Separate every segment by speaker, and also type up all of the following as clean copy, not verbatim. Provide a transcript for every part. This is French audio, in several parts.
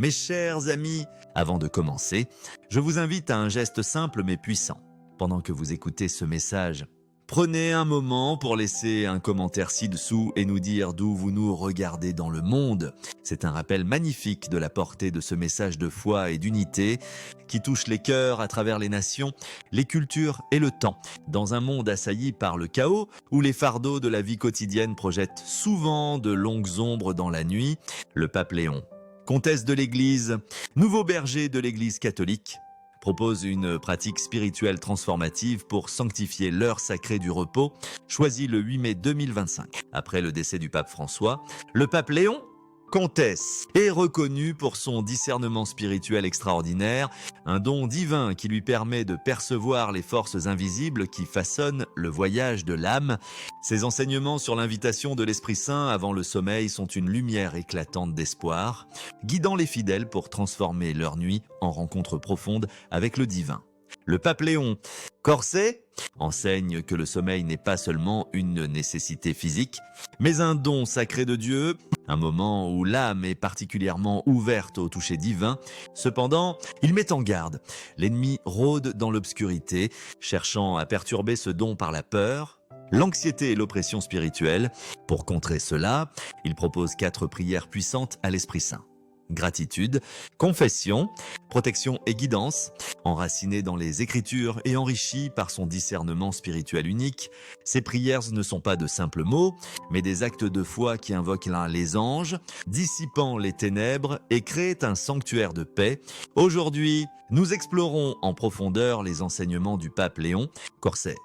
Speaker 1: Mes chers amis, avant de commencer, je vous invite à un geste simple mais puissant. Pendant que vous écoutez ce message, prenez un moment pour laisser un commentaire ci-dessous et nous dire d'où vous nous regardez dans le monde. C'est un rappel magnifique de la portée de ce message de foi et d'unité qui touche les cœurs à travers les nations, les cultures et le temps. Dans un monde assailli par le chaos, où les fardeaux de la vie quotidienne projettent souvent de longues ombres dans la nuit, le pape Léon, comtesse de l'Église, nouveau berger de l'Église catholique, propose une pratique spirituelle transformative pour sanctifier l'heure sacrée du repos, choisie le 8 mai 2025. Après le décès du pape François, le pape Léon, comtesse, est reconnu pour son discernement spirituel extraordinaire, un don divin qui lui permet de percevoir les forces invisibles qui façonnent le voyage de l'âme. Ses enseignements sur l'invitation de l'Esprit Saint avant le sommeil sont une lumière éclatante d'espoir, guidant les fidèles pour transformer leur nuit en rencontre profonde avec le divin. Le pape Léon, corset, enseigne que le sommeil n'est pas seulement une nécessité physique, mais un don sacré de Dieu, un moment où l'âme est particulièrement ouverte au toucher divin. Cependant, il met en garde. L'ennemi rôde dans l'obscurité, cherchant à perturber ce don par la peur, l'anxiété et l'oppression spirituelle. Pour contrer cela, il propose 4 prières puissantes à l'Esprit Saint. Gratitude, confession, protection et guidance. Enracinées dans les Écritures et enrichies par son discernement spirituel unique, ces prières ne sont pas de simples mots, mais des actes de foi qui invoquent les anges, dissipant les ténèbres et créent un sanctuaire de paix. Aujourd'hui, nous explorons en profondeur les enseignements du pape Léon, corset,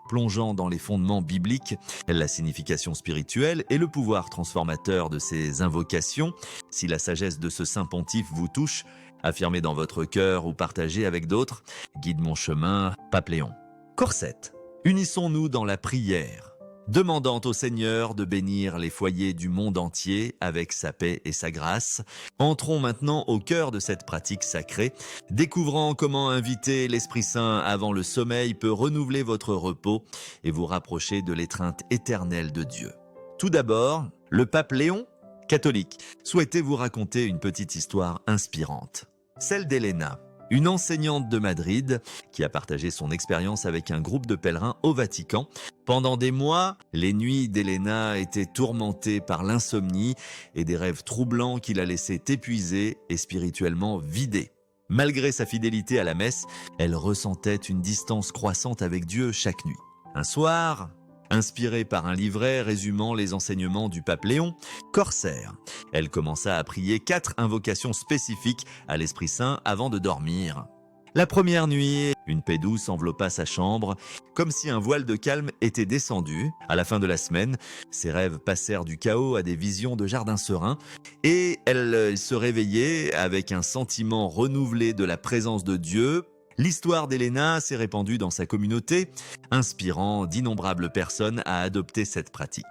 Speaker 1: plongeant dans les fondements bibliques, la signification spirituelle et le pouvoir transformateur de ces invocations. Si la sagesse de ce saint pontife vous touche, affirmez dans votre cœur ou partagez avec d'autres. Guide mon chemin, pape Léon. Corset. Unissons-nous dans la prière, demandant au Seigneur de bénir les foyers du monde entier avec sa paix et sa grâce. Entrons maintenant au cœur de cette pratique sacrée, découvrant comment inviter l'Esprit Saint avant le sommeil peut renouveler votre repos et vous rapprocher de l'étreinte éternelle de Dieu. Tout d'abord, le pape Léon, catholique, souhaitait vous raconter une petite histoire inspirante. Celle d'Helena, une enseignante de Madrid qui a partagé son expérience avec un groupe de pèlerins au Vatican. Pendant des mois, les nuits d'Helena étaient tourmentées par l'insomnie et des rêves troublants qui la laissaient épuisée et spirituellement vidée. Malgré sa fidélité à la messe, elle ressentait une distance croissante avec Dieu chaque nuit. Un soir, inspirée par un livret résumant les enseignements du pape Léon, corsaire, elle commença à prier 4 invocations spécifiques à l'Esprit Saint avant de dormir. La première nuit, une paix douce enveloppa sa chambre, comme si un voile de calme était descendu. À la fin de la semaine, ses rêves passèrent du chaos à des visions de jardins sereins, et elle se réveillait avec un sentiment renouvelé de la présence de Dieu. L'histoire d'Helena s'est répandue dans sa communauté, inspirant d'innombrables personnes à adopter cette pratique.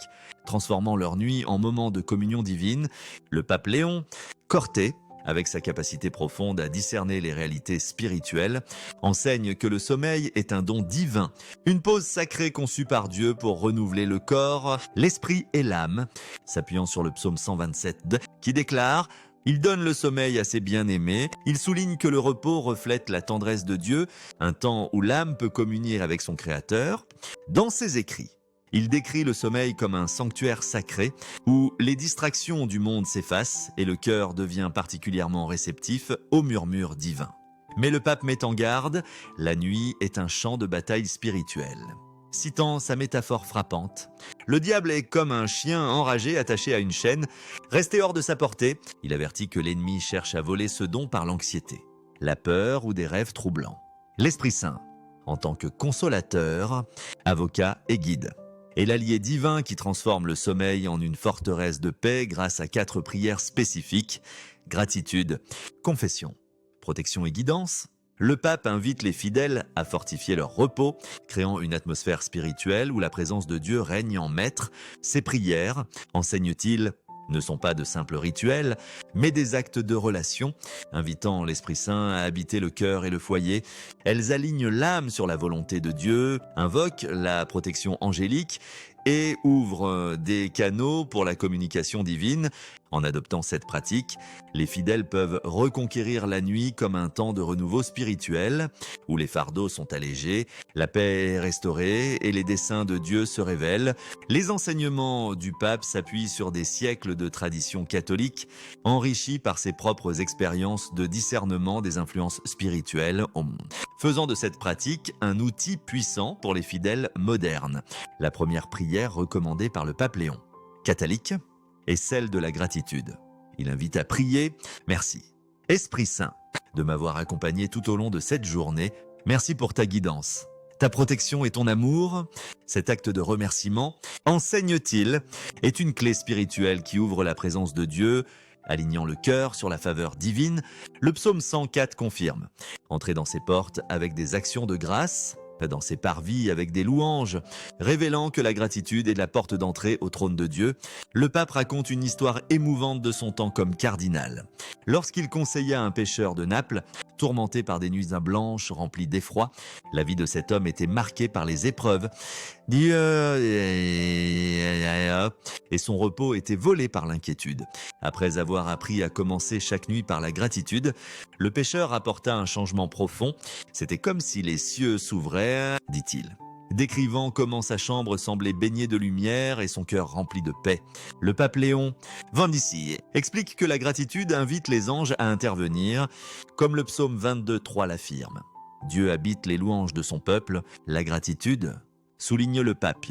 Speaker 1: Transformant leur nuit en moments de communion divine, le pape Léon, corté, avec sa capacité profonde à discerner les réalités spirituelles, enseigne que le sommeil est un don divin, une pause sacrée conçue par Dieu pour renouveler le corps, l'esprit et l'âme, s'appuyant sur le psaume 127 qui déclare « Il donne le sommeil à ses bien-aimés. Il souligne que le repos reflète la tendresse de Dieu, un temps où l'âme peut communier avec son Créateur. » Dans ses écrits, il décrit le sommeil comme un sanctuaire sacré où les distractions du monde s'effacent et le cœur devient particulièrement réceptif aux murmures divins. Mais le pape met en garde, la nuit est un champ de bataille spirituel. Citant sa métaphore frappante, le diable est comme un chien enragé attaché à une chaîne. Resté hors de sa portée, il avertit que l'ennemi cherche à voler ce don par l'anxiété, la peur ou des rêves troublants. L'Esprit Saint, en tant que consolateur, avocat et guide, est l'allié divin qui transforme le sommeil en une forteresse de paix grâce à 4 prières spécifiques: gratitude, confession, protection et guidance. Le pape invite les fidèles à fortifier leur repos, créant une atmosphère spirituelle où la présence de Dieu règne en maître. Ces prières, enseigne-t-il, ne sont pas de simples rituels, mais des actes de relation, invitant l'Esprit Saint à habiter le cœur et le foyer. Elles alignent l'âme sur la volonté de Dieu, invoquent la protection angélique et ouvre des canaux pour la communication divine. En adoptant cette pratique, les fidèles peuvent reconquérir la nuit comme un temps de renouveau spirituel, où les fardeaux sont allégés, la paix est restaurée et les desseins de Dieu se révèlent. Les enseignements du pape s'appuient sur des siècles de tradition catholique, enrichis par ses propres expériences de discernement des influences spirituelles au monde, faisant de cette pratique un outil puissant pour les fidèles modernes. La première prière recommandée par le pape Léon, catholique, est celle de la gratitude. Il invite à prier « Merci, Esprit Saint, de m'avoir accompagné tout au long de cette journée. Merci pour ta guidance, ta protection et ton amour. » Cet acte de remerciement, enseigne-t-il, est une clé spirituelle qui ouvre la présence de Dieu, alignant le cœur sur la faveur divine. Le psaume 104 confirme « Entrez dans ses portes avec des actions de grâce ». Dans ses parvis avec des louanges, révélant que la gratitude est la porte d'entrée au trône de Dieu. Le pape raconte une histoire émouvante de son temps comme cardinal. Lorsqu'il conseilla un pêcheur de Naples, tourmenté par des nuits blanches remplies d'effroi, la vie de cet homme était marquée par les épreuves. Et son repos était volé par l'inquiétude. Après avoir appris à commencer chaque nuit par la gratitude, le pêcheur apporta un changement profond. C'était comme si les cieux s'ouvraient, dit-il, décrivant comment sa chambre semblait baignée de lumière et son cœur rempli de paix. Le pape Léon XXVI explique que la gratitude invite les anges à intervenir, comme le psaume 22:3 l'affirme. Dieu habite les louanges de son peuple. La gratitude, souligne le pape,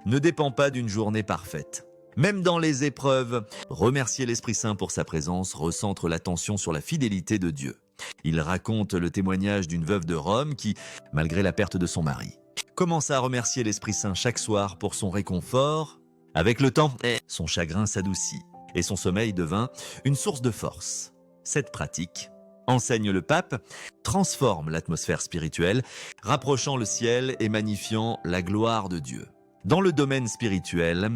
Speaker 1: ne dépend pas d'une journée parfaite. Même dans les épreuves, remercier l'Esprit Saint pour sa présence recentre l'attention sur la fidélité de Dieu. Il raconte le témoignage d'une veuve de Rome qui, malgré la perte de son mari, commença à remercier l'Esprit Saint chaque soir pour son réconfort. Avec le temps, son chagrin s'adoucit et son sommeil devint une source de force. Cette pratique, enseigne le pape, transforme l'atmosphère spirituelle, rapprochant le ciel et magnifiant la gloire de Dieu. Dans le domaine spirituel,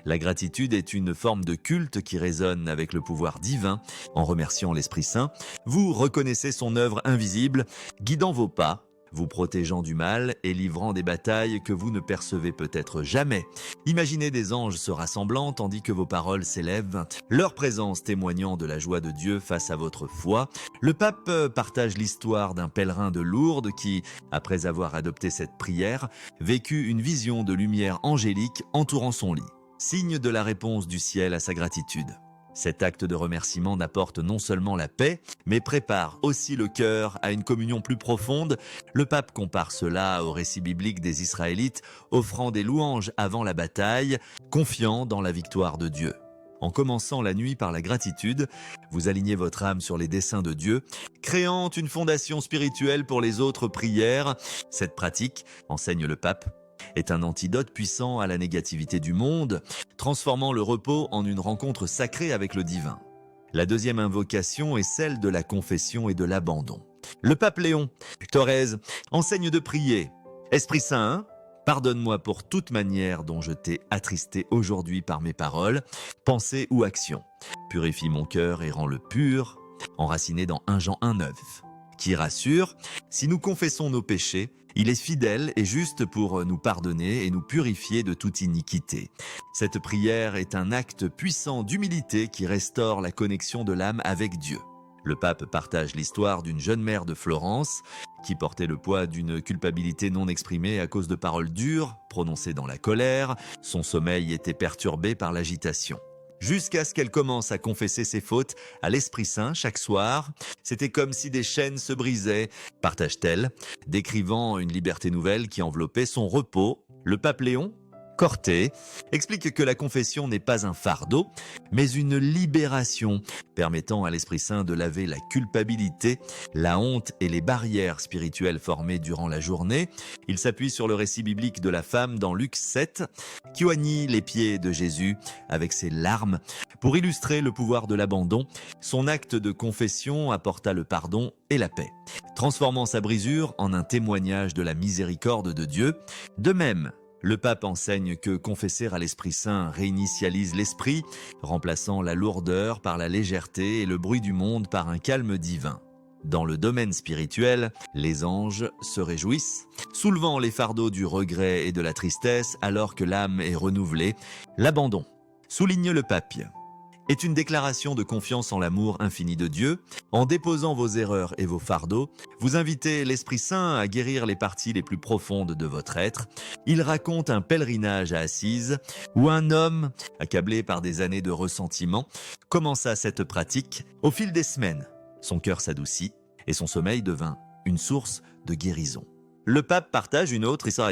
Speaker 1: la gratitude est une forme de culte qui résonne avec le pouvoir divin. En remerciant l'Esprit Saint, vous reconnaissez son œuvre invisible, guidant vos pas, vous protégeant du mal et livrant des batailles que vous ne percevez peut-être jamais. Imaginez des anges se rassemblant tandis que vos paroles s'élèvent, leur présence témoignant de la joie de Dieu face à votre foi. Le pape partage l'histoire d'un pèlerin de Lourdes qui, après avoir adopté cette prière, vécut une vision de lumière angélique entourant son lit, signe de la réponse du ciel à sa gratitude. Cet acte de remerciement n'apporte non seulement la paix, mais prépare aussi le cœur à une communion plus profonde. Le pape compare cela au récit biblique des Israélites offrant des louanges avant la bataille, confiant dans la victoire de Dieu. En commençant la nuit par la gratitude, vous alignez votre âme sur les desseins de Dieu, créant une fondation spirituelle pour les autres prières. Cette pratique, enseigne le pape, est un antidote puissant à la négativité du monde, transformant le repos en une rencontre sacrée avec le divin. La deuxième invocation est celle de la confession et de l'abandon. Le pape Léon XIV enseigne de prier « Esprit Saint, pardonne-moi pour toute manière dont je t'ai attristé aujourd'hui par mes paroles, pensées ou actions. Purifie mon cœur et rends-le pur », enraciné dans 1 Jean 1,9, qui rassure « Si nous confessons nos péchés, il est fidèle et juste pour nous pardonner et nous purifier de toute iniquité. » Cette prière est un acte puissant d'humilité qui restaure la connexion de l'âme avec Dieu. Le pape partage l'histoire d'une jeune mère de Florence qui portait le poids d'une culpabilité non exprimée à cause de paroles dures, prononcées dans la colère. Son sommeil était perturbé par l'agitation. Jusqu'à ce qu'elle commence à confesser ses fautes à l'Esprit Saint chaque soir. C'était comme si des chaînes se brisaient, partage-t-elle, décrivant une liberté nouvelle qui enveloppait son repos. Le pape Léon Corté explique que la confession n'est pas un fardeau, mais une libération, permettant à l'Esprit Saint de laver la culpabilité, la honte et les barrières spirituelles formées durant la journée. Il s'appuie sur le récit biblique de la femme dans Luc 7, qui oignit les pieds de Jésus avec ses larmes. Pour illustrer le pouvoir de l'abandon, son acte de confession apporta le pardon et la paix, transformant sa brisure en un témoignage de la miséricorde de Dieu. De même, le pape enseigne que confesser à l'Esprit Saint réinitialise l'esprit, remplaçant la lourdeur par la légèreté et le bruit du monde par un calme divin. Dans le domaine spirituel, les anges se réjouissent, soulevant les fardeaux du regret et de la tristesse alors que l'âme est renouvelée. L'abandon, souligne le pape, est une déclaration de confiance en l'amour infini de Dieu. En déposant vos erreurs et vos fardeaux, vous invitez l'Esprit Saint à guérir les parties les plus profondes de votre être. Il raconte un pèlerinage à Assise où un homme, accablé par des années de ressentiment, commença cette pratique. Au fil des semaines, son cœur s'adoucit et son sommeil devint une source de guérison. Le pape partage une autre histoire,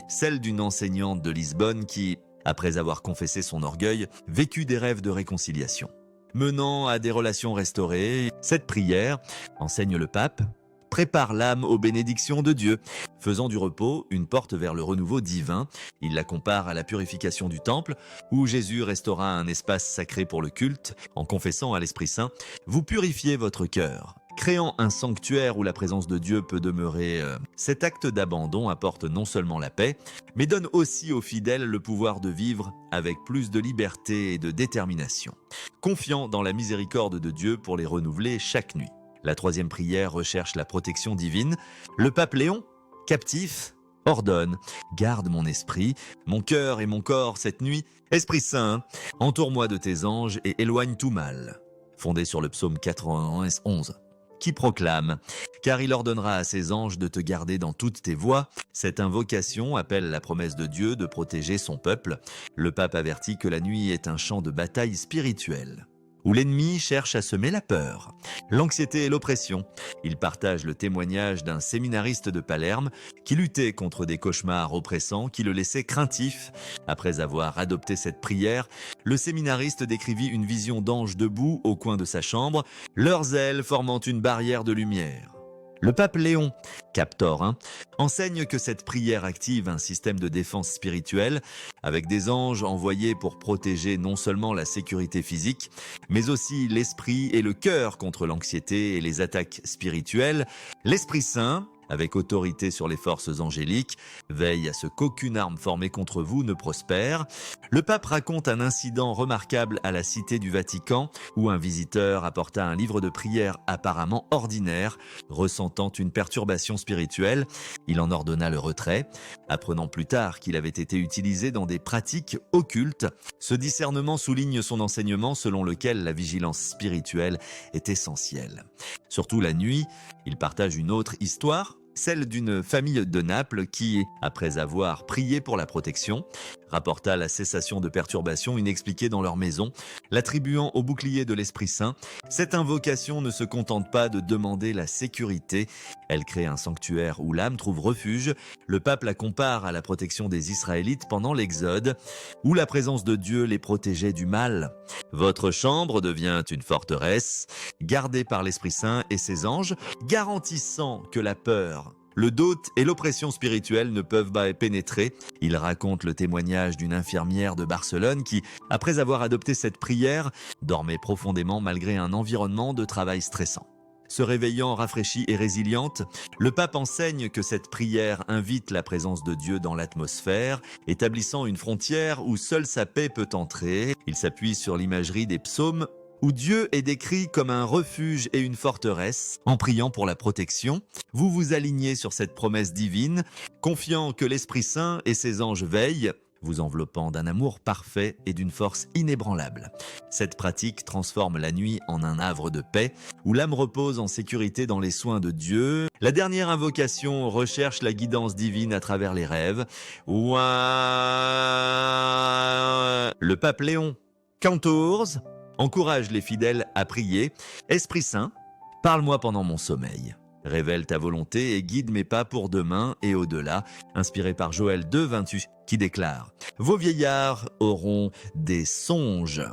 Speaker 1: celle d'une enseignante de Lisbonne qui, après avoir confessé son orgueil, vécut des rêves de réconciliation. Menant à des relations restaurées, cette prière, enseigne le pape, prépare l'âme aux bénédictions de Dieu, faisant du repos une porte vers le renouveau divin. Il la compare à la purification du temple, où Jésus restaura un espace sacré pour le culte, en confessant à l'Esprit Saint « Vous purifiez votre cœur ». Créant un sanctuaire où la présence de Dieu peut demeurer, cet acte d'abandon apporte non seulement la paix, mais donne aussi aux fidèles le pouvoir de vivre avec plus de liberté et de détermination, confiant dans la miséricorde de Dieu pour les renouveler chaque nuit. La troisième prière recherche la protection divine. Le pape Léon, captif, ordonne « Garde mon esprit, mon cœur et mon corps cette nuit. Esprit Saint, entoure-moi de tes anges et éloigne tout mal. » Fondé sur le psaume 91. Qui proclame « Car il ordonnera à ses anges de te garder dans toutes tes voies ». Cette invocation appelle la promesse de Dieu de protéger son peuple. Le pape avertit que la nuit est un champ de bataille spirituelle, où l'ennemi cherche à semer la peur, l'anxiété et l'oppression. Il partage le témoignage d'un séminariste de Palerme qui luttait contre des cauchemars oppressants qui le laissaient craintif. Après avoir adopté cette prière, le séminariste décrivit une vision d'anges debout au coin de sa chambre, leurs ailes formant une barrière de lumière. Le pape Léon, Captor, enseigne que cette prière active un système de défense spirituelle avec des anges envoyés pour protéger non seulement la sécurité physique, mais aussi l'esprit et le cœur contre l'anxiété et les attaques spirituelles. L'Esprit Saint, avec autorité sur les forces angéliques, veille à ce qu'aucune arme formée contre vous ne prospère. Le pape raconte un incident remarquable à la Cité du Vatican où un visiteur apporta un livre de prière apparemment ordinaire, ressentant une perturbation spirituelle. Il en ordonna le retrait, apprenant plus tard qu'il avait été utilisé dans des pratiques occultes. Ce discernement souligne son enseignement selon lequel la vigilance spirituelle est essentielle. Surtout la nuit, il partage une autre histoire, celle d'une famille de Naples qui, après avoir prié pour la protection, rapporta la cessation de perturbations inexpliquées dans leur maison, l'attribuant au bouclier de l'Esprit Saint. Cette invocation ne se contente pas de demander la sécurité, elle crée un sanctuaire où l'âme trouve refuge. Le pape la compare à la protection des Israélites pendant l'Exode, où la présence de Dieu les protégeait du mal. Votre chambre devient une forteresse, gardée par l'Esprit Saint et ses anges, garantissant que la peur, le doute et l'oppression spirituelle ne peuvent pas y pénétrer. Il raconte le témoignage d'une infirmière de Barcelone qui, après avoir adopté cette prière, dormait profondément malgré un environnement de travail stressant. Se réveillant rafraîchie et résiliente, le pape enseigne que cette prière invite la présence de Dieu dans l'atmosphère, établissant une frontière où seule sa paix peut entrer. Il s'appuie sur l'imagerie des psaumes où Dieu est décrit comme un refuge et une forteresse. En priant pour la protection, vous vous alignez sur cette promesse divine, confiant que l'Esprit Saint et ses anges veillent, vous enveloppant d'un amour parfait et d'une force inébranlable. Cette pratique transforme la nuit en un havre de paix, où l'âme repose en sécurité dans les soins de Dieu. La dernière invocation recherche la guidance divine à travers les rêves. Le pape Léon XIV encourage les fidèles à prier. Esprit Saint, parle-moi pendant mon sommeil. Révèle ta volonté et guide mes pas pour demain et au-delà. Inspiré par Joël 2,28 qui déclare « Vos vieillards auront des songes.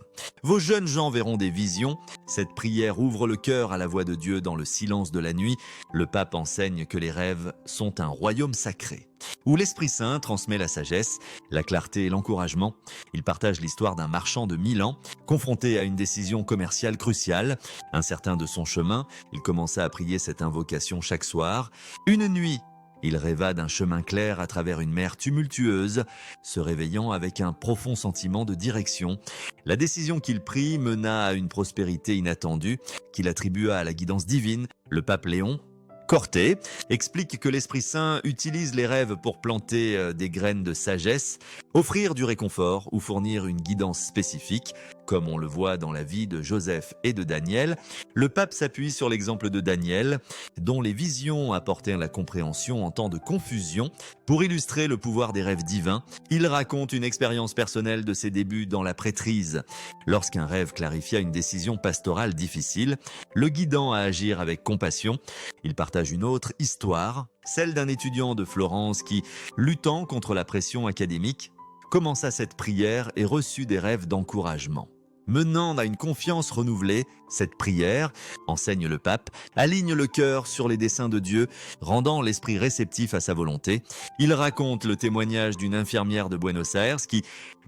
Speaker 1: Vos jeunes gens verront des visions. » Cette prière ouvre le cœur à la voix de Dieu dans le silence de la nuit. Le pape enseigne que les rêves sont un royaume sacré, où l'Esprit Saint transmet la sagesse, la clarté et l'encouragement. Il partage l'histoire d'un marchand de Milan, confronté à une décision commerciale cruciale. Incertain de son chemin, il commença à prier cette invocation chaque soir. Une nuit, Il rêva d'un chemin clair à travers une mer tumultueuse, se réveillant avec un profond sentiment de direction. La décision qu'il prit mena à une prospérité inattendue qu'il attribua à la guidance divine. Le pape Léon Corté explique que l'Esprit Saint utilise les rêves pour planter des graines de sagesse, offrir du réconfort ou fournir une guidance spécifique, comme on le voit dans la vie de Joseph et de Daniel. Le pape s'appuie sur l'exemple de Daniel, dont les visions apportèrent la compréhension en temps de confusion. Pour illustrer le pouvoir des rêves divins, il raconte une expérience personnelle de ses débuts dans la prêtrise. Lorsqu'un rêve clarifia une décision pastorale difficile, le guidant à agir avec compassion, il partage une autre histoire, celle d'un étudiant de Florence qui, luttant contre la pression académique, commença cette prière et reçut des rêves d'encouragement. Menant à une confiance renouvelée, cette prière, enseigne le pape, aligne le cœur sur les desseins de Dieu, rendant l'esprit réceptif à sa volonté. Il raconte le témoignage d'une infirmière de Buenos Aires qui,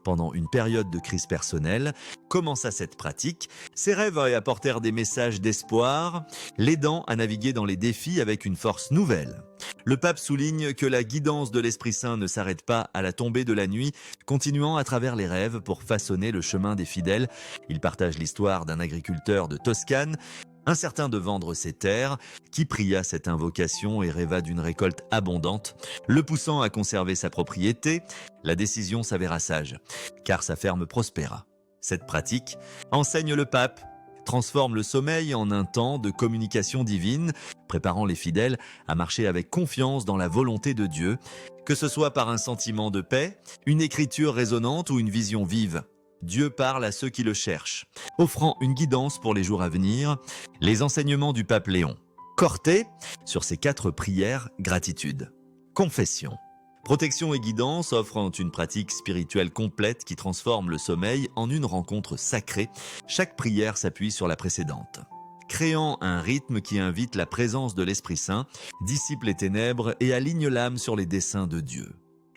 Speaker 1: pendant une période de crise personnelle, commença cette pratique. Ses rêves apportèrent des messages d'espoir, l'aidant à naviguer dans les défis avec une force nouvelle. Le pape souligne que la guidance de l'Esprit Saint ne s'arrête pas à la tombée de la nuit, continuant à travers les rêves pour façonner le chemin des fidèles. Il partage l'histoire d'un agriculteur de Toscane, incertain de vendre ses terres, qui pria cette invocation et rêva d'une récolte abondante, le poussant à conserver sa propriété. La décision s'avéra sage, car sa ferme prospéra. Cette pratique, enseigne le pape, transforme le sommeil en un temps de communication divine, préparant les fidèles à marcher avec confiance dans la volonté de Dieu, que ce soit par un sentiment de paix, une écriture résonante ou une vision vive. Dieu parle à ceux qui le cherchent, offrant une guidance pour les jours à venir. Les enseignements du pape Léon. Corté sur ces 4 prières, gratitude. Confession. Protection et guidance offrent une pratique spirituelle complète qui transforme le sommeil en une rencontre sacrée. Chaque prière s'appuie sur la précédente, créant un rythme qui invite la présence de l'Esprit Saint, dissipe les ténèbres et aligne l'âme sur les desseins de Dieu.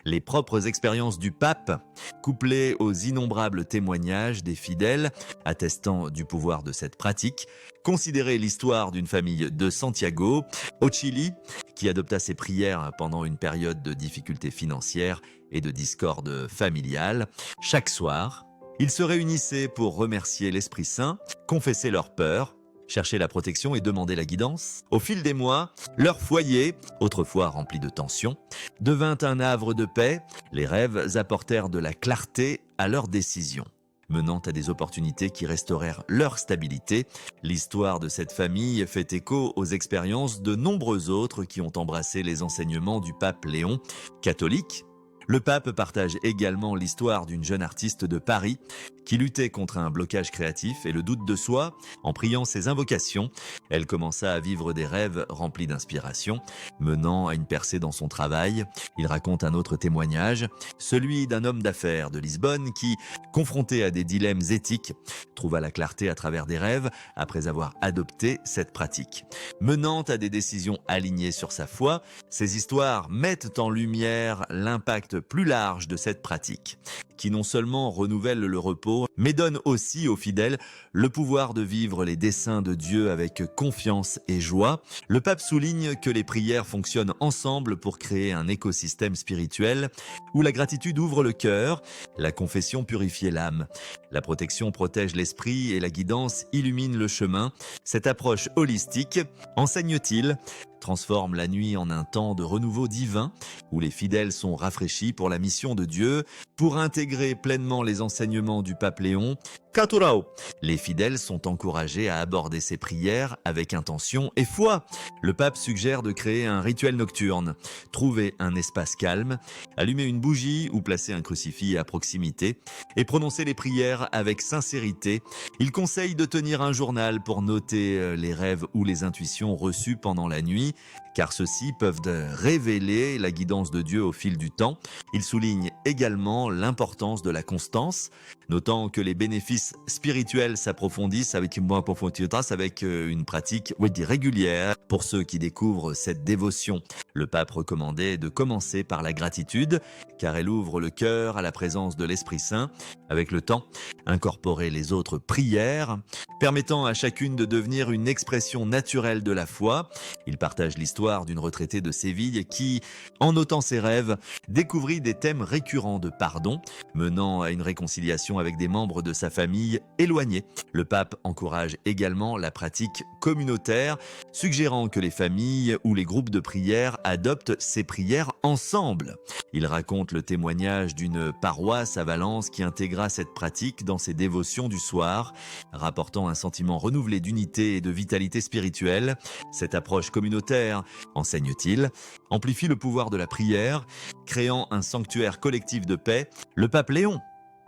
Speaker 1: Les propres expériences du pape, couplées aux innombrables témoignages des fidèles attestant du pouvoir de cette pratique, considérez l'histoire d'une famille de Santiago, au Chili, qui adopta ces prières pendant une période de difficultés financières et de discorde familiale. Chaque soir, ils se réunissaient pour remercier l'Esprit Saint, confesser leurs peurs, chercher la protection et demander la guidance. Au fil des mois, leur foyer, autrefois rempli de tensions, devint un havre de paix. Les rêves apportèrent de la clarté à leurs décisions, menant à des opportunités qui restaurèrent leur stabilité. L'histoire de cette famille fait écho aux expériences de nombreux autres qui ont embrassé les enseignements du pape Léon, catholique. Le pape partage également l'histoire d'une jeune artiste de Paris qui luttait contre un blocage créatif et le doute de soi. En priant ses invocations, elle commença à vivre des rêves remplis d'inspiration, menant à une percée dans son travail. Il raconte un autre témoignage, celui d'un homme d'affaires de Lisbonne qui, confronté à des dilemmes éthiques, trouva la clarté à travers des rêves après avoir adopté cette pratique. Menant à des décisions alignées sur sa foi, ces histoires mettent en lumière l'impact plus large de cette pratique, qui non seulement renouvelle le repos, mais donne aussi aux fidèles le pouvoir de vivre les desseins de Dieu avec confiance et joie. Le pape souligne que les prières fonctionnent ensemble pour créer un écosystème spirituel où la gratitude ouvre le cœur, la confession purifie l'âme, la protection protège l'esprit et la guidance illumine le chemin. Cette approche holistique, enseigne-t-il, transforme la nuit en un temps de renouveau divin où les fidèles sont rafraîchis pour la mission de Dieu. Pour intégrer pleinement les enseignements du pape Léon, Caturao, les fidèles sont encouragés à aborder ces prières avec intention et foi. Le pape suggère de créer un rituel nocturne, trouver un espace calme, allumer une bougie ou placer un crucifix à proximité et prononcer les prières avec sincérité. Il conseille de tenir un journal pour noter les rêves ou les intuitions reçues pendant la nuit, car ceux-ci peuvent révéler la guidance de Dieu au fil du temps. Il souligne également l'importance de la constance, notant que les bénéfices spirituels s'approfondissent avec une pratique régulière pour ceux qui découvrent cette dévotion. Le pape recommandait de commencer par la gratitude, car elle ouvre le cœur à la présence de l'Esprit Saint. Avec le temps, incorporer les autres prières, permettant à chacune de devenir une expression naturelle de la foi. Il partage l'histoire d'une retraitée de Séville qui, en notant ses rêves, découvrit des thèmes récurrents de pardon, menant à une réconciliation avec des membres de sa famille éloignés. Le pape encourage également la pratique communautaire, suggérant que les familles ou les groupes de prière adoptent ces prières ensemble. Il raconte le témoignage d'une paroisse à Valence qui intégra cette pratique dans ses dévotions du soir, rapportant un sentiment renouvelé d'unité et de vitalité spirituelle. Cette approche communautaire, enseigne-t-il, amplifie le pouvoir de la prière, créant un sanctuaire collectif de paix. Le pape Léon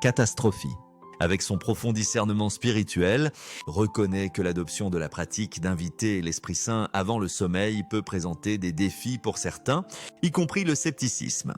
Speaker 1: catastrophie, avec son profond discernement spirituel, reconnaît que l'adoption de la pratique d'inviter l'Esprit Saint avant le sommeil peut présenter des défis pour certains, y compris le scepticisme,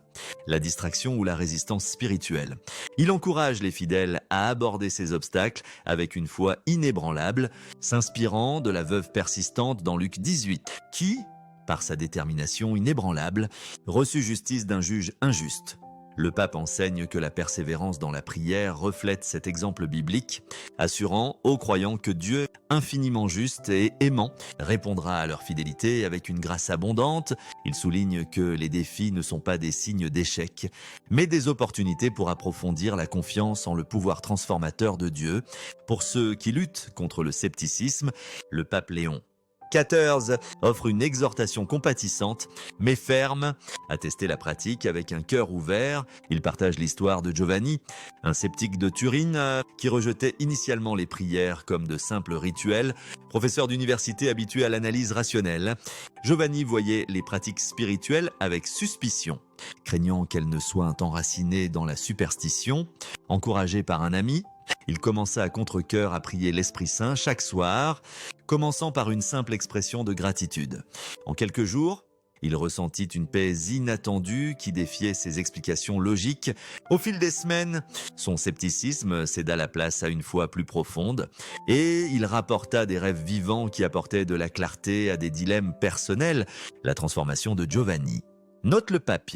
Speaker 1: la distraction ou la résistance spirituelle. Il encourage les fidèles à aborder ces obstacles avec une foi inébranlable, s'inspirant de la veuve persistante dans Luc 18, qui, par sa détermination inébranlable, reçut justice d'un juge injuste. Le pape enseigne que la persévérance dans la prière reflète cet exemple biblique, assurant aux croyants que Dieu, infiniment juste et aimant, répondra à leur fidélité avec une grâce abondante. Il souligne que les défis ne sont pas des signes d'échec, mais des opportunités pour approfondir la confiance en le pouvoir transformateur de Dieu. Pour ceux qui luttent contre le scepticisme, le pape Léon XIV offre une exhortation compatissante, mais ferme, à tester la pratique avec un cœur ouvert. Il partage l'histoire de Giovanni, un sceptique de Turin qui rejetait initialement les prières comme de simples rituels. Professeur d'université habitué à l'analyse rationnelle, Giovanni voyait les pratiques spirituelles avec suspicion, craignant qu'elles ne soient enracinées dans la superstition. Encouragé par un ami, il commença à contre-cœur à prier l'Esprit Saint chaque soir, commençant par une simple expression de gratitude. En quelques jours, il ressentit une paix inattendue qui défiait ses explications logiques. Au fil des semaines, son scepticisme céda la place à une foi plus profonde et il rapporta des rêves vivants qui apportaient de la clarté à des dilemmes personnels. La transformation de Giovanni. Note le pape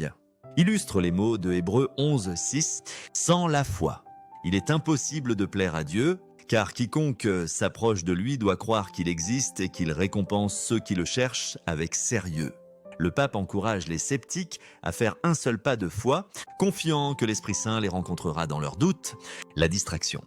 Speaker 1: illustre les mots de Hébreux 11:6 « Sans la foi, il est impossible de plaire à Dieu, car quiconque s'approche de lui doit croire qu'il existe et qu'il récompense ceux qui le cherchent avec sérieux. » Le pape encourage les sceptiques à faire un seul pas de foi, confiant que l'Esprit Saint les rencontrera dans leurs doutes, la distraction.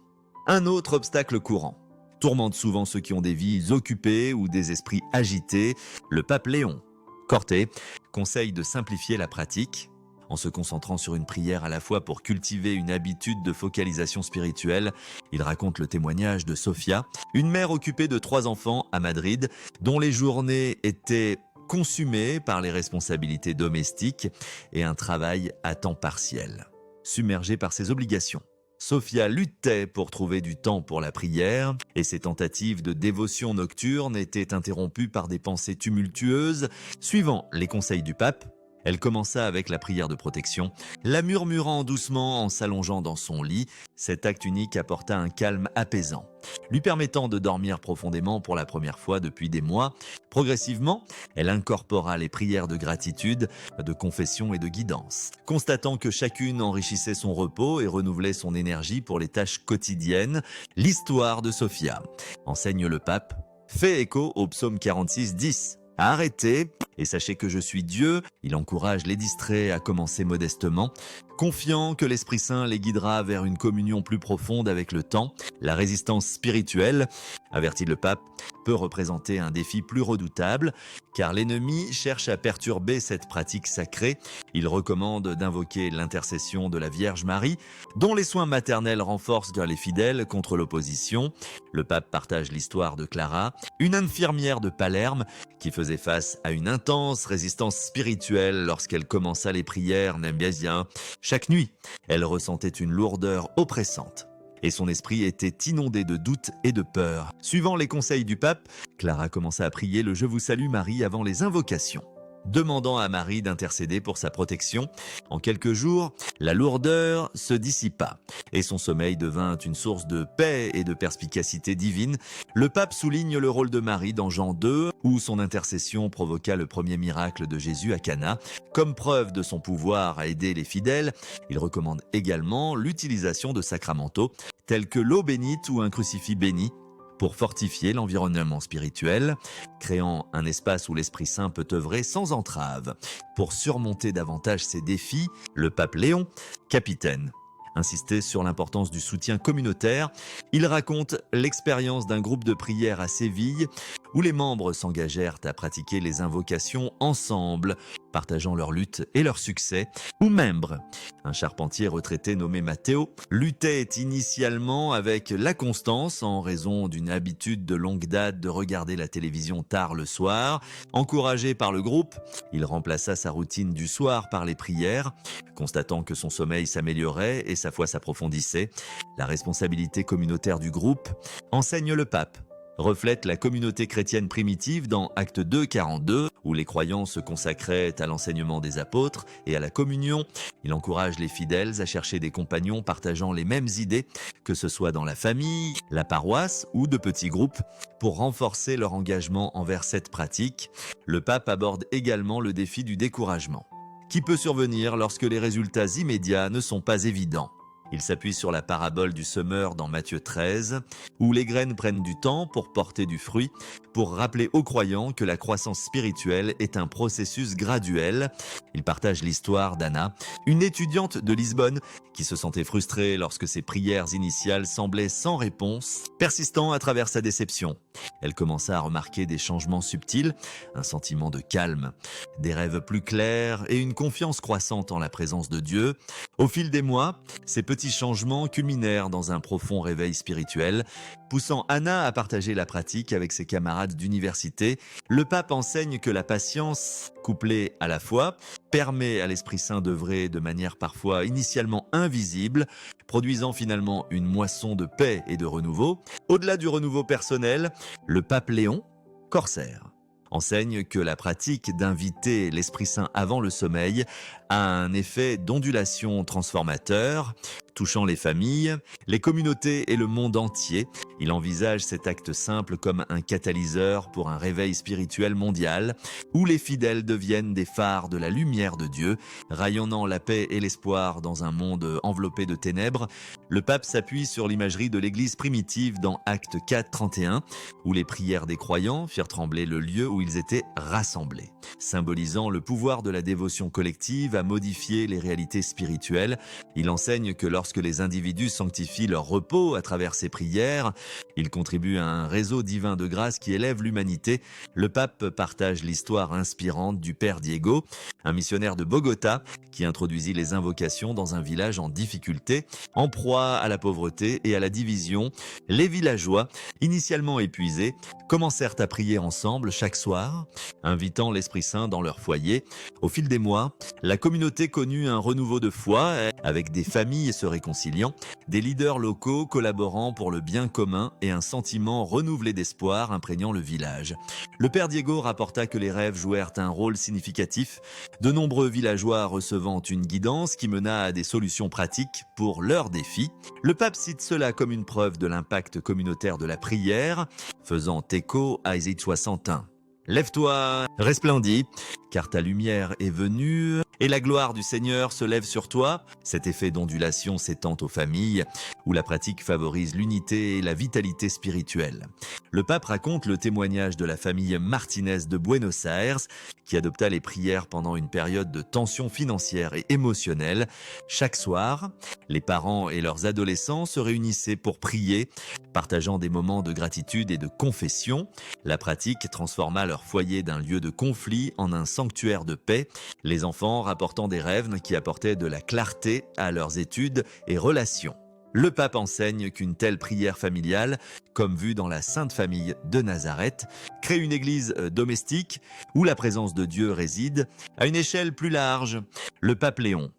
Speaker 1: Un autre obstacle courant tourmente souvent ceux qui ont des vies occupées ou des esprits agités. Le pape Léon Corté conseille de simplifier la pratique, en se concentrant sur une prière à la fois pour cultiver une habitude de focalisation spirituelle. Il raconte le témoignage de Sofia, une mère occupée de 3 enfants à Madrid, dont les journées étaient consumées par les responsabilités domestiques et un travail à temps partiel. Submergée par ses obligations, Sofia luttait pour trouver du temps pour la prière et ses tentatives de dévotion nocturne étaient interrompues par des pensées tumultueuses. Suivant les conseils du pape, elle commença avec la prière de protection, la murmurant doucement en s'allongeant dans son lit. Cet acte unique apporta un calme apaisant, lui permettant de dormir profondément pour la première fois depuis des mois. Progressivement, elle incorpora les prières de gratitude, de confession et de guidance, constatant que chacune enrichissait son repos et renouvelait son énergie pour les tâches quotidiennes. L'histoire de Sophia, enseigne le pape, fait écho au psaume 46:10. Arrêtez et sachez que je suis Dieu. Il encourage les distraits à commencer modestement, confiant que l'Esprit Saint les guidera vers une communion plus profonde avec le temps. La résistance spirituelle, avertit le pape, peut représenter un défi plus redoutable, car l'ennemi cherche à perturber cette pratique sacrée. Il recommande d'invoquer l'intercession de la Vierge Marie, dont les soins maternels renforcent les fidèles contre l'opposition. Le pape partage l'histoire de Clara, une infirmière de Palerme qui faisait face à une intense résistance spirituelle lorsqu'elle commença les prières nambésiennes. Chaque nuit, elle ressentait une lourdeur oppressante et son esprit était inondé de doutes et de peur. Suivant les conseils du pape, Clara commença à prier le « Je vous salue Marie » avant les invocations. demandant à Marie d'intercéder pour sa protection. En quelques jours, la lourdeur se dissipa et son sommeil devint une source de paix et de perspicacité divine. Le pape souligne le rôle de Marie dans Jean 2, où son intercession provoqua le premier miracle de Jésus à Cana. Comme preuve de son pouvoir à aider les fidèles, il recommande également l'utilisation de sacramentaux tels que l'eau bénite ou un crucifix béni pour fortifier l'environnement spirituel, créant un espace où l'Esprit Saint peut œuvrer sans entrave. Pour surmonter davantage ces défis, le pape Léon, capitaine, insistait sur l'importance du soutien communautaire. Il raconte l'expérience d'un groupe de prière à Séville où les membres s'engagèrent à pratiquer les invocations ensemble, partageant leur lutte et leur succès. Ou Membre, un charpentier retraité nommé Matteo, luttait initialement avec la constance en raison d'une habitude de longue date de regarder la télévision tard le soir. Encouragé par le groupe, il remplaça sa routine du soir par les prières, constatant que son sommeil s'améliorait et sa foi s'approfondissait. La responsabilité communautaire du groupe, enseigne le pape, reflète la communauté chrétienne primitive dans Acte 2, 42, où les croyants se consacraient à l'enseignement des apôtres et à la communion. Il encourage les fidèles à chercher des compagnons partageant les mêmes idées, que ce soit dans la famille, la paroisse ou de petits groupes, pour renforcer leur engagement envers cette pratique. Le pape aborde également le défi du découragement, qui peut survenir lorsque les résultats immédiats ne sont pas évidents. Il s'appuie sur la parabole du semeur dans Matthieu 13, où les graines prennent du temps pour porter du fruit, pour rappeler aux croyants que la croissance spirituelle est un processus graduel. Il partage l'histoire d'Anna, une étudiante de Lisbonne qui se sentait frustrée lorsque ses prières initiales semblaient sans réponse, persistant à travers sa déception. Elle commença à remarquer des changements subtils, un sentiment de calme, des rêves plus clairs et une confiance croissante en la présence de Dieu. Au fil des mois, ces petits changements culminèrent dans un profond réveil spirituel, poussant Anna à partager la pratique avec ses camarades d'université. Le pape enseigne que la patience, couplée à la foi, permet à l'Esprit Saint d'œuvrer de manière parfois initialement invisible, produisant finalement une moisson de paix et de renouveau. Au-delà du renouveau personnel, le pape Léon, corsaire, enseigne que la pratique d'inviter l'Esprit Saint avant le sommeil a un effet d'ondulation transformateur, touchant les familles, les communautés et le monde entier. Il envisage cet acte simple comme un catalyseur pour un réveil spirituel mondial, où les fidèles deviennent des phares de la lumière de Dieu, rayonnant la paix et l'espoir dans un monde enveloppé de ténèbres. Le pape s'appuie sur l'imagerie de l'Église primitive dans Acte 4, 31, où les prières des croyants firent trembler le lieu où ils étaient rassemblés, symbolisant le pouvoir de la dévotion collective à modifier les réalités spirituelles. Il enseigne que lorsque les individus sanctifient leur repos à travers ces prières, ils contribuent à un réseau divin de grâce qui élève l'humanité. Le pape partage l'histoire inspirante du père Diego, un missionnaire de Bogota qui introduisit les invocations dans un village en difficulté, en proie à la pauvreté et à la division. Les villageois, initialement épuisés, commencèrent à prier ensemble chaque soir, invitant l'Esprit Saint dans leur foyer. Au fil des mois, la communauté connut un renouveau de foi, avec des familles se réconciliant, des leaders locaux collaborant pour le bien commun et un sentiment renouvelé d'espoir imprégnant le village. Le père Diego rapporta que les rêves jouèrent un rôle significatif, de nombreux villageois recevant une guidance qui mena à des solutions pratiques pour leurs défis. Le pape cite cela comme une preuve de l'impact communautaire de la prière, faisant écho à Ésaïe 61. Lève-toi, resplendis, car ta lumière est venue et la gloire du Seigneur se lève sur toi. Cet effet d'ondulation s'étend aux familles, où la pratique favorise l'unité et la vitalité spirituelle. Le pape raconte le témoignage de la famille Martinez de Buenos Aires, qui adopta les prières pendant une période de tension financière et émotionnelle. Chaque soir, les parents et leurs adolescents se réunissaient pour prier, partageant des moments de gratitude et de confession. La pratique transforma leur foyer d'un lieu de conflit en un sanctuaire de paix, les enfants rapportant des rêves qui apportaient de la clarté à leurs études et relations. Le pape enseigne qu'une telle prière familiale, comme vue dans la Sainte Famille de Nazareth, crée une église domestique où la présence de Dieu réside à une échelle plus large. Le pape Léon,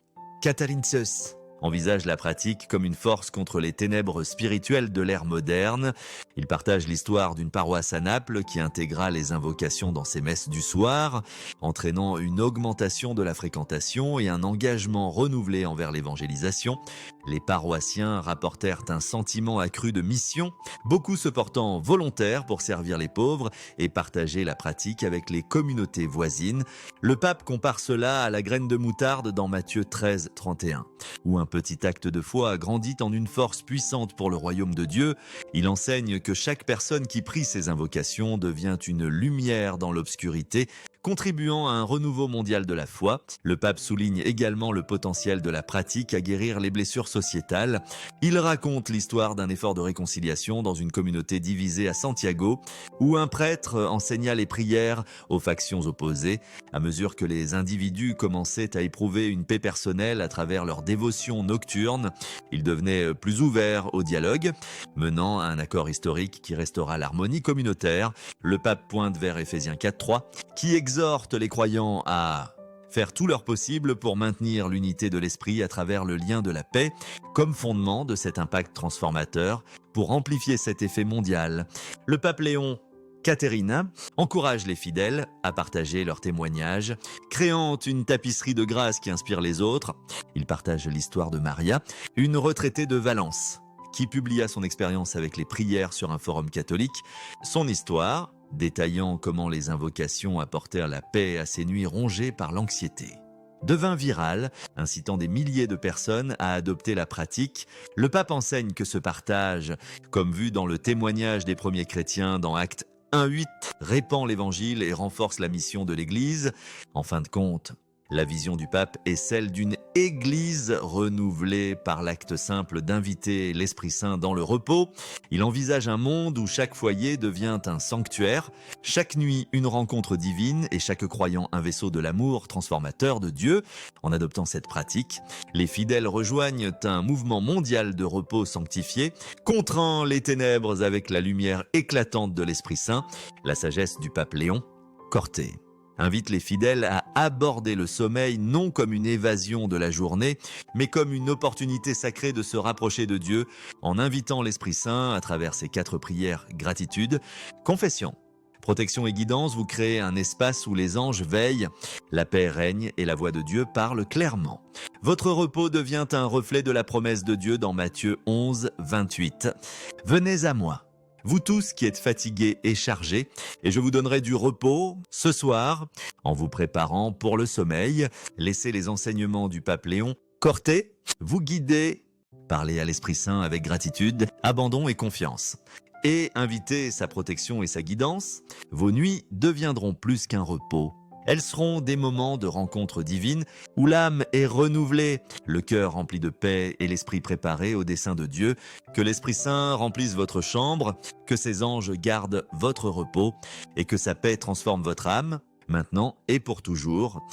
Speaker 1: Catharinceus, envisage la pratique comme une force contre les ténèbres spirituelles de l'ère moderne. Il partage l'histoire d'une paroisse à Naples qui intégra les invocations dans ses messes du soir, entraînant une augmentation de la fréquentation et un engagement renouvelé envers l'évangélisation. Les paroissiens rapportèrent un sentiment accru de mission, beaucoup se portant volontaires pour servir les pauvres et partager la pratique avec les communautés voisines. Le pape compare cela à la graine de moutarde dans Matthieu 13, 31, où un petit acte de foi grandit en une force puissante pour le royaume de Dieu. Il enseigne que chaque personne qui prie ces invocations devient une lumière dans l'obscurité, contribuant à un renouveau mondial de la foi. Le pape souligne également le potentiel de la pratique à guérir les blessures sociétales. Il raconte l'histoire d'un effort de réconciliation dans une communauté divisée à Santiago, où un prêtre enseigna les prières aux factions opposées. À mesure que les individus commençaient à éprouver une paix personnelle à travers leur dévotion nocturne, ils devenaient plus ouverts au dialogue, menant à un accord historique qui restaura l'harmonie communautaire. Le pape pointe vers Éphésiens 4.3, qui exhorte les croyants à faire tout leur possible pour maintenir l'unité de l'esprit à travers le lien de la paix, comme fondement de cet impact transformateur pour amplifier cet effet mondial. Le pape Léon Caterina encourage les fidèles à partager leurs témoignages, créant une tapisserie de grâce qui inspire les autres. Il partage l'histoire de Maria, une retraitée de Valence, qui publia son expérience avec les prières sur un forum catholique. Son histoire, détaillant comment les invocations apportèrent la paix à ces nuits rongées par l'anxiété, devint virale, incitant des milliers de personnes à adopter la pratique. Le pape enseigne que ce partage, comme vu dans le témoignage des premiers chrétiens dans Actes 1.8, répand l'évangile et renforce la mission de l'Église. En fin de compte, la vision du pape est celle d'une Église renouvelée par l'acte simple d'inviter l'Esprit Saint dans le repos. Il envisage un monde où chaque foyer devient un sanctuaire, chaque nuit une rencontre divine et chaque croyant un vaisseau de l'amour transformateur de Dieu. En adoptant cette pratique, les fidèles rejoignent un mouvement mondial de repos sanctifié, contrant les ténèbres avec la lumière éclatante de l'Esprit Saint. La sagesse du pape Léon, Corté, invite les fidèles à aborder le sommeil non comme une évasion de la journée, mais comme une opportunité sacrée de se rapprocher de Dieu en invitant l'Esprit Saint à travers ces 4 prières: gratitude, confession, protection et guidance. Vous créez un espace où les anges veillent, la paix règne et la voix de Dieu parle clairement. Votre repos devient un reflet de la promesse de Dieu dans Matthieu 11, 28. Venez à moi, vous tous qui êtes fatigués et chargés, et je vous donnerai du repos ce soir en vous préparant pour le sommeil. Laissez les enseignements du pape Léon Corté vous guider. Parlez à l'Esprit Saint avec gratitude, abandon et confiance. Et invitez sa protection et sa guidance. Vos nuits deviendront plus qu'un repos. Elles seront des moments de rencontre divine où l'âme est renouvelée, le cœur rempli de paix et l'esprit préparé au dessein de Dieu. Que l'Esprit Saint remplisse votre chambre, que ses anges gardent votre repos et que sa paix transforme votre âme, maintenant et pour toujours.